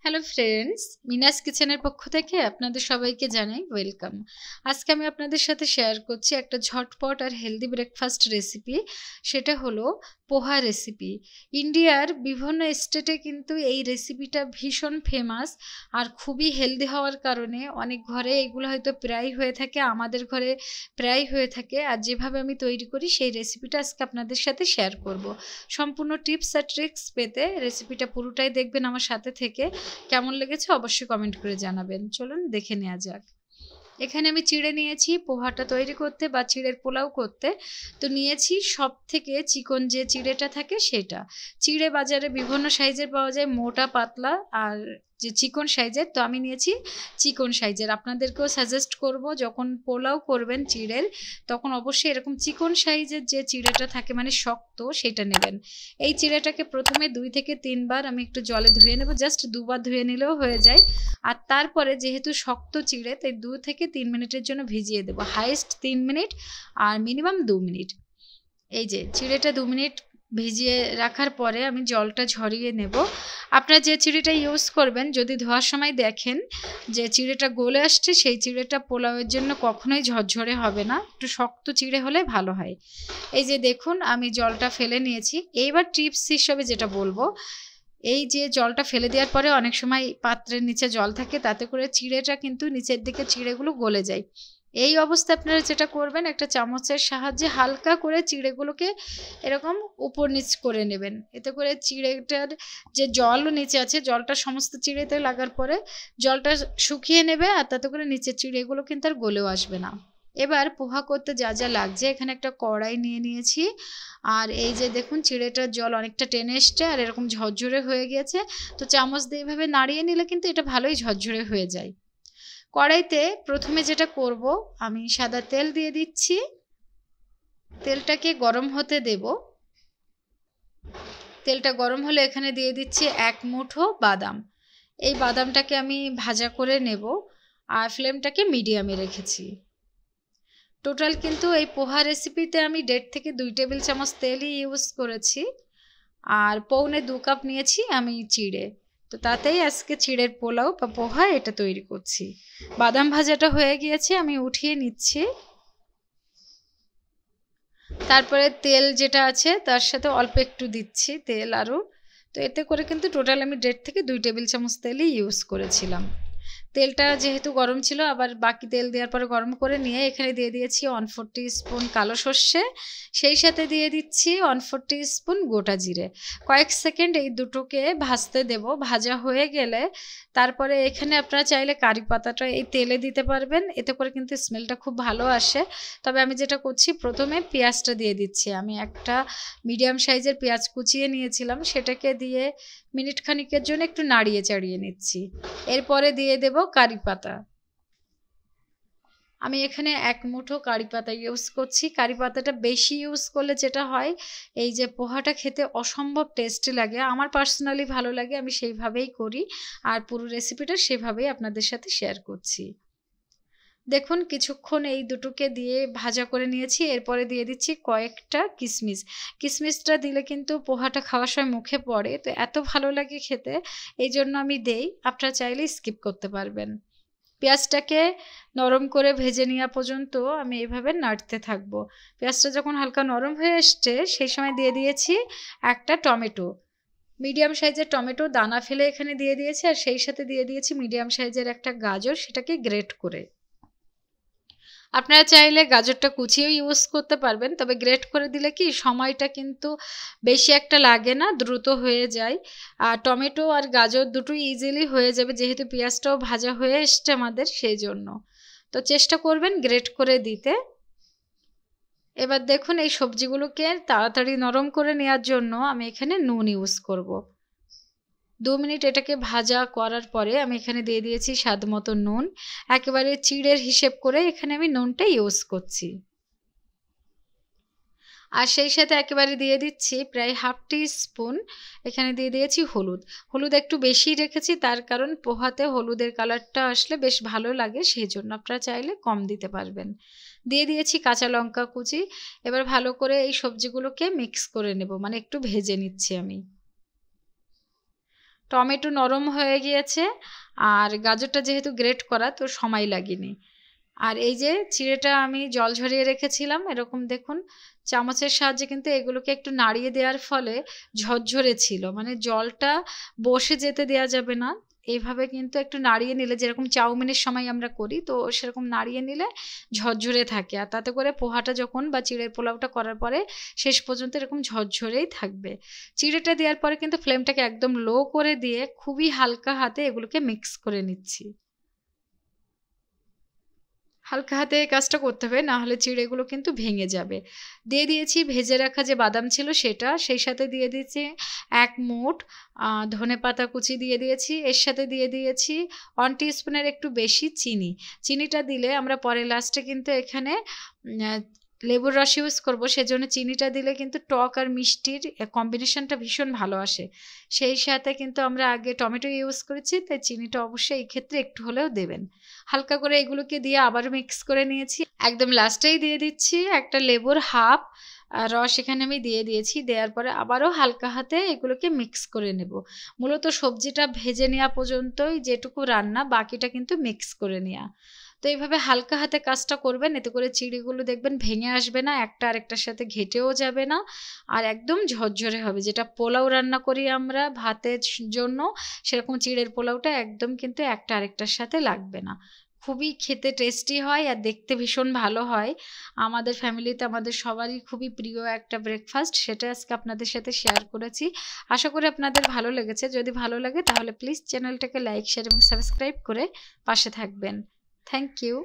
Hello friends, মিনাস কিচেনের পক্ষ থেকে আপনাদের সবাইকে জানাই ওয়েলকাম। আজকে আমি আপনাদের সাথে শেয়ার করছি একটা ঝটপট আর হেলদি ব্রেকফাস্ট রেসিপি। সেটা হলো পোহা রেসিপি। ইন্ডিয়ার বিভিন্ন স্টেটে কিন্তু এই রেসিপিটা ভীষণ ফেমাস আর খুবই হেলদি হওয়ার কারণে অনেক ঘরে এগুলো হয়তো প্রায় হয়ে থাকে, আমাদের ঘরে প্রায় হয়ে থাকে। আর যেভাবে আমি তৈরি করি সেই রেসিপিটা আজকে আপনাদের সাথে শেয়ার করব। সম্পূর্ণ টিপস আর ট্রিক্স পেতে রেসিপিটা পুরোটাই দেখবেন আমার সাথে থেকে। কেমন লেগেছে অবশ্যই কমেন্ট করে জানাবেন। চলুন দেখে নেওয়া যাক। এখানে আমি চিড়ে নিয়েছি পোহাটা তৈরি করতে বা চিড়ের পোলাও করতে। তো নিয়েছি সব থেকে চিকন যে চিড়েটা থাকে সেটা। চিড়ে বাজারে বিভিন্ন সাইজের পাওয়া যায়, মোটা পাতলা আর যে চিকন সাইজের। তো আমি নিয়েছি চিকন সাইজের। আপনাদেরকেও সাজেস্ট করব যখন পোলাও করবেন চিড়ের তখন অবশ্যই এরকম চিকন সাইজের যে চিড়েটা থাকে মানে শক্ত সেটা নেবেন। এই চিড়েটাকে প্রথমে 2 থেকে 3 বার আমি একটু জলে ধুয়ে নেব, জাস্ট 2 বার ধুয়ে নিলেও হয়ে যায়। আর তারপরে যেহেতু শক্ত চিড়ে তাই 2 থেকে 3 মিনিটের জন্য ভিজিয়ে দেবো, হাইয়েস্ট 3 মিনিট আর মিনিমাম 2 মিনিট। এই যে চিড়েটা 2 মিনিট ভিজিয়ে রাখার পরে আমি জলটা ঝরিয়ে নেব। আপনারা যে চিড়েটা ইউজ করবেন যদি ধোয়ার সময় দেখেন যে চিড়েটা গলে আসছে, সেই চিড়েটা পোলাওয়ের জন্য কখনোই ঝরঝরে হবে না, একটু শক্ত চিড়ে হলে ভালো হয়। এই যে দেখুন আমি জলটা ফেলে নিয়েছি। এইবার টিপস হিসেবে যেটা বলবো, এই যে জলটা ফেলে দেওয়ার পরে অনেক সময় পাত্রের নিচে জল থাকে, তাতে করে চিড়েটা কিন্তু নিচের দিকে চিড়েগুলো গলে যায়। এই অবস্থায় আপনারা যেটা করবেন, একটা চামচের সাহায্যে হালকা করে চিড়েগুলোকে এরকম উপর নিচ করে নেবেন। এতে করে চিড়েটার যে জল নিচে আছে জলটা সমস্ত চিড়েতে লাগার পরে জলটা শুকিয়ে নেবে, আর তাতে করে নিচের চিড়েগুলো কিন্তু আর গলেও আসবে না। এবার পোহা করতে যা যা লাগছে, এখানে একটা কড়াই নিয়ে নিয়েছি। আর এই যে দেখুন চিড়েটার জল অনেকটা টেনে এসছে আর এরকম ঝরঝরে হয়ে গিয়েছে। তো চামচ দিয়ে এভাবে নাড়িয়ে নিলে কিন্তু এটা ভালোই ঝরঝরে হয়ে যায়। কড়াইতে প্রথমে যেটা করব, আমি সাদা তেল দিয়ে দিচ্ছি। তেলটাকে গরম হতে দেব। তেলটা গরম হলে এখানে দিয়ে দিচ্ছি 1 মুঠো বাদাম। এই বাদামটাকে আমি ভাজা করে নেব আর ফ্লেমটাকে মিডিয়ামে রেখেছি। টোটাল কিন্তু এই পোহা রেসিপিতে আমি 1.5 থেকে 2 টেবিল চামচ তেলই ইউজ করেছি। আর পৌনে 2 কাপ নিয়েছি আমি চিড়ে। তো তাতেই আজকে চিড়ের পোলাও বা পোহা এটা তৈরি করছি। বাদাম ভাজাটা হয়ে গিয়েছে, আমি উঠিয়ে নিচ্ছি। তারপরে তেল যেটা আছে তার সাথে অল্প একটু দিচ্ছি তেল আরও। তো এতে করে কিন্তু টোটাল আমি 1.5 থেকে 2 টেবিল চামচ তেলই ইউজ করেছিলাম। তেলটা যেহেতু গরম ছিল, আবার বাকি তেল দেওয়ার পরে গরম করে নিয়ে এখানে দিয়ে দিয়েছি 1/4 টিস্পুন কালো সর্ষে, সেই সাথে দিয়ে দিচ্ছি 1/4 টিস্পুন গোটা জিরে। কয়েক সেকেন্ড এই দুটোকে ভাজতে দেব। ভাজা হয়ে গেলে তারপরে এখানে আপনারা চাইলে কারি পাতাটা এই তেলে দিতে পারবেন, এতে করে কিন্তু স্মেলটা খুব ভালো আসে। তবে আমি যেটা করছি প্রথমে পেঁয়াজটা দিয়ে দিচ্ছি। আমি একটা মিডিয়াম সাইজের পেঁয়াজ কুচিয়ে নিয়েছিলাম, সেটাকে দিয়ে মিনিট খানিকের জন্য একটু নাড়িয়ে চাড়িয়ে নিচ্ছি। এরপরে দিয়ে দেব কারি পাতা। আমি এখানে 1 মুঠো কারি পাতা ইউজ করছি। কারি পাতাটা বেশি ইউজ করলে যেটা হয়, এই যে পোহাটা খেতে অসম্ভব টেস্টি লাগে। আমার পার্সোনালি ভালো লাগে, আমি সেইভাবেই করি। আর পুরো রেসিপিটা সেভাবেই আপনাদের সাথে শেয়ার করছি। দেখুন কিছুক্ষণ এই দুটোকে দিয়ে ভাজা করে নিয়েছি। এরপরে দিয়ে দিচ্ছি কয়েকটা কিশমিশ। কিশমিশটা দিলে কিন্তু পোহাটা খাওয়ার সময় মুখে পড়ে, তো এত ভালো লাগে খেতে, এই জন্য আমি দেই। আপনারা চাইলে স্কিপ করতে পারবেন। পেঁয়াজটাকে নরম করে ভেজে নেওয়া পর্যন্ত আমি এইভাবে নাড়তে থাকবো। পেঁয়াজটা যখন হালকা নরম হয়ে এসছে সেই সময় দিয়ে দিয়েছি একটা টমেটো। মিডিয়াম সাইজের টমেটো দানা ফেলে এখানে দিয়ে দিয়েছি, আর সেই সাথে দিয়ে দিয়েছি মিডিয়াম সাইজের একটা গাজর, সেটাকে গ্রেট করে। আপনারা চাইলে গাজরটা কুচিয়েও ইউজ করতে পারবেন, তবে গ্রেট করে দিলে কি সময়টা কিন্তু বেশি একটা লাগে না, দ্রুত হয়ে যায়। আর টমেটো আর গাজর দুটোই ইজিলি হয়ে যাবে, যেহেতু পেঁয়াজটাও ভাজা হয়ে এসছে আমাদের, সেই জন্য। তো চেষ্টা করবেন গ্রেট করে দিতে। এবার দেখুন এই সবজিগুলোকে তাড়াতাড়ি নরম করে নেওয়ার জন্য আমি এখানে নুন ইউজ করব। 2 মিনিট এটাকে ভাজা করার পরে আমি এখানে দিয়ে দিয়েছি স্বাদ মতো নুন। একেবারে চিড়ের হিসেব করে এখানে আমি নুনটা ইউজ করছি। আর সেই সাথে একেবারে দিয়ে দিচ্ছি প্রায় 1/2 টিস্পুন, এখানে দিয়ে দিয়েছি হলুদ। হলুদ একটু বেশি রেখেছি, তার কারণ পোহাতে হলুদের কালারটা আসলে বেশ ভালো লাগে, সেই জন্য আপনারা চাইলে কম দিতে পারবেন। দিয়ে দিয়েছি কাঁচা লঙ্কা কুচি। এবার ভালো করে এই সবজিগুলোকে মিক্স করে নেব, মানে একটু ভেজে নিচ্ছি আমি। টমেটো নরম হয়ে গিয়েছে, আর গাজরটা যেহেতু গ্রেট করা তো সময় লাগেনি। আর এই যে চিড়েটা আমি জল ঝরিয়ে রেখেছিলাম, এরকম দেখুন চামচের সাহায্যে কিন্তু এগুলোকে একটু নাড়িয়ে দেওয়ার ফলে ঝরঝরে ছিল, মানে জলটা বসে যেতে দেওয়া যাবে না। এইভাবে কিন্তু একটু নাড়িয়ে নিলে, যেরকম চাউমিনের সময় আমরা করি তো সেরকম নাড়িয়ে নিলে ঝরঝরে থাকে, আর তাতে করে পোহাটা যখন বা চিড়ের পোলাওটা করার পরে শেষ পর্যন্ত এরকম ঝরঝরেই থাকবে। চিড়েটা দেওয়ার পরে কিন্তু ফ্লেমটাকে একদম লো করে দিয়ে খুবই হালকা হাতে এগুলোকে মিক্স করে নিচ্ছি। হালকা হাতে এই কাজটা করতে হবে, না হলে চিড়েগুলো কিন্তু ভেঙে যাবে। দিয়ে দিয়েছি ভেজে রাখা যে বাদাম ছিল সেটা, সেই সাথে দিয়ে দিয়েছি ১ মুঠ ধনেপাতা কুচি দিয়ে দিয়েছি। এর সাথে দিয়ে দিয়েছি 1 টিস্পুনের একটু বেশি চিনি। চিনিটা দিলে আমরা পরে লাস্টে কিন্তু এখানে লেবুর রস ইউজ করব, সেজন্য চিনিটা দিলে কিন্তু টক আর মিষ্টির কম্বিনেশনটা ভীষণ ভালো আসে। সেই সাথে কিন্তু আমরা আগে টমেটো ইউজ করেছি, তাই চিনিটা অবশ্যই এই ক্ষেত্রে একটু হলেও দেবেন। হালকা করে এগুলোকে দিয়ে আবারও মিক্স করে নিয়েছি। একদম লাস্টেই দিয়ে দিচ্ছি একটা লেবুর হাফ রস, এখানে আমি দিয়ে দিয়েছি। দেওয়ার পরে আবারও হালকা হাতে এগুলোকে মিক্স করে নেব। মূলত সবজিটা ভেজে নেওয়া পর্যন্তই যেটুকু রান্না, বাকিটা কিন্তু মিক্স করে নেওয়া। তো এইভাবে হালকা হাতে কাজটা করবেন, এতে করে চিড়েগুলো দেখবেন ভেঙে আসবে না, একটা আরেকটার সাথে ঘেটেও যাবে না, আর একদম ঝরঝরে হবে। যেটা পোলাও রান্না করি আমরা ভাতের জন্য, সেরকম চিড়ের পোলাওটা একদম কিন্তু একটা আরেকটার সাথে লাগবে না। খুবই খেতে টেস্টি হয় আর দেখতে ভীষণ ভালো হয়। আমাদের ফ্যামিলিতে আমাদের সবারই খুবই প্রিয় একটা ব্রেকফাস্ট, সেটা আজকে আপনাদের সাথে শেয়ার করেছি। আশা করি আপনাদের ভালো লেগেছে। যদি ভালো লাগে তাহলে প্লিজ চ্যানেলটাকে লাইক, শেয়ার এবং সাবস্ক্রাইব করে পাশে থাকবেন। Thank you.